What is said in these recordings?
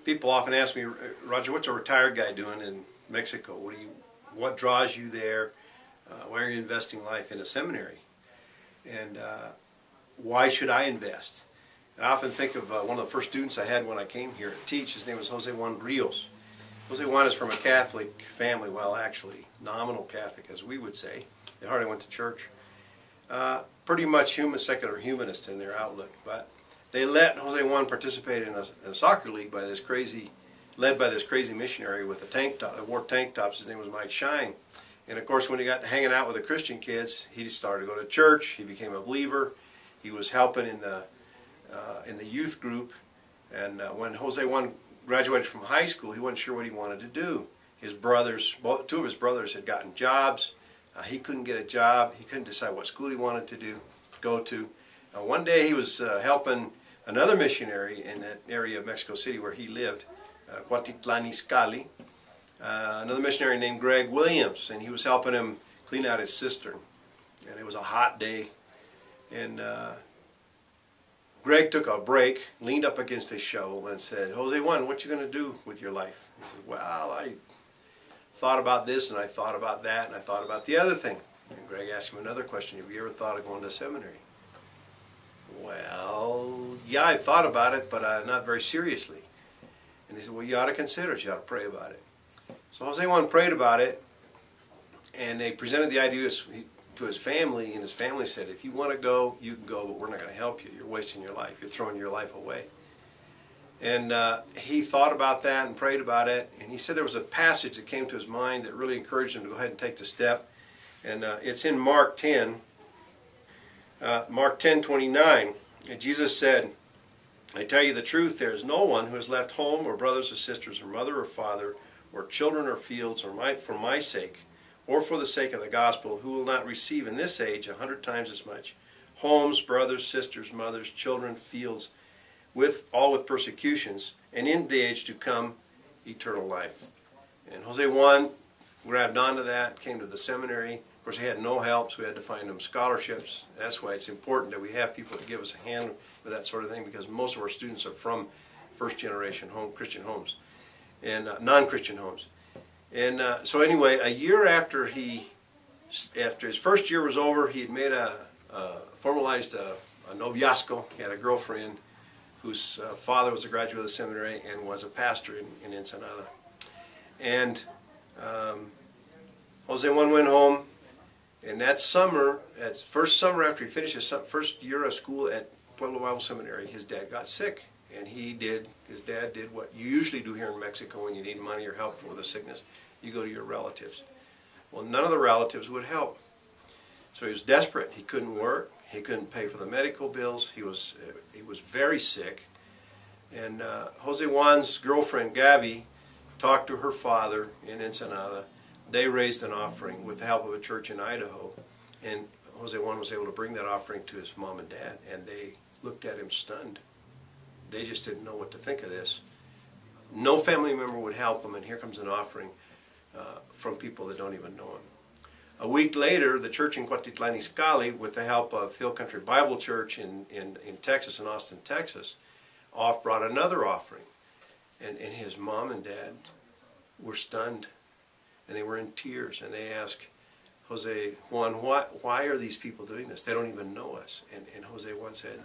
People often ask me, Roger, what's a retired guy doing in Mexico? What draws you there? Why are you investing life in a seminary? And why should I invest? And I often think of one of the first students I had when I came here to teach. His name was Jose Juan Rios. Jose Juan is from a Catholic family, well, actually, nominal Catholic, as we would say. They hardly went to church. Pretty much secular humanist in their outlook, but they let Jose Juan participate in a soccer league led by this crazy missionary with a tank top, that wore tank tops. His name was Mike Shine. And of course, when he got to hanging out with the Christian kids, he started to go to church. He became a believer. He was helping in the youth group. And when Jose Juan graduated from high school, he wasn't sure what he wanted to do. His brothers, two of his brothers, had gotten jobs. He couldn't get a job. He couldn't decide what school he wanted to go to. One day he was helping another missionary in that area of Mexico City where he lived, Cuautitlán Izcalli, another missionary named Greg Williams, and he was helping him clean out his cistern. And it was a hot day, and Greg took a break, leaned up against his shovel, and said, "Jose Juan, what you going to do with your life?" He said, "Well, I thought about this, and I thought about that, and I thought about the other thing." And Greg asked him another question: "Have you ever thought of going to seminary?" "Well, yeah, I thought about it, but not very seriously." And he said, "Well, you ought to consider it. You ought to pray about it." So Jose Juan prayed about it, and they presented the idea to his family, and his family said, "If you want to go, you can go, but we're not going to help you. You're wasting your life. You're throwing your life away." And he thought about that and prayed about it, and he said there was a passage that came to his mind that really encouraged him to go ahead and take the step. And it's in Mark 10, Mark 10:29. And Jesus said, "I tell you the truth, there is no one who has left home or brothers or sisters or mother or father or children or fields for my sake or for the sake of the gospel who will not receive in this age 100 times as much homes, brothers, sisters, mothers, children, fields, all with persecutions, and in the age to come eternal life." And Jose Juan grabbed onto that, came to the seminary. Of course, he had no help, so we had to find him scholarships. That's why it's important that we have people to give us a hand with that sort of thing, because most of our students are from first-generation Christian homes and non-Christian homes. And so anyway, a year after his first year was over, he had made formalized a noviazgo. He had a girlfriend whose father was a graduate of the seminary and was a pastor in Ensenada. And Jose Juan went home. And that summer, first summer after he finished his first year of school at Pueblo Bible Seminary, his dad got sick. And his dad did what you usually do here in Mexico when you need money or help with a sickness. You go to your relatives. Well, none of the relatives would help. So he was desperate. He couldn't work. He couldn't pay for the medical bills. He was very sick. And Jose Juan's girlfriend, Gaby, talked to her father in Ensenada. They raised an offering with the help of a church in Idaho, and Jose Juan was able to bring that offering to his mom and dad, and they looked at him stunned. They just didn't know what to think of this. No family member would help him, and here comes an offering from people that don't even know him. A week later, the church in Cuautitlán Izcalli, with the help of Hill Country Bible Church in Texas, in Austin, Texas, brought another offering, and his mom and dad were stunned. And they were in tears, and they asked Jose Juan, why are these people doing this? They don't even know us. And Jose Juan said,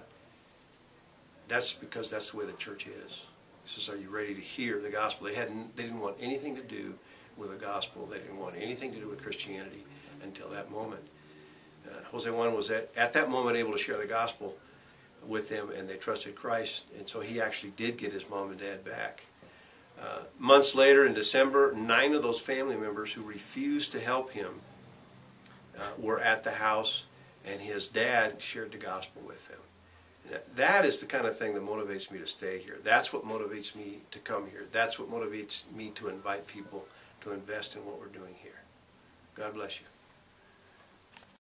"That's because that's the way the church is." He says, "Are you ready to hear the gospel?" They didn't want anything to do with the gospel. They didn't want anything to do with Christianity until that moment. And Jose Juan was at that moment able to share the gospel with them, and they trusted Christ. And so he actually did get his mom and dad back. Months later, in December, 9 of those family members who refused to help him were at the house, and his dad shared the gospel with them. And that is the kind of thing that motivates me to stay here. That's what motivates me to come here. That's what motivates me to invite people to invest in what we're doing here. God bless you.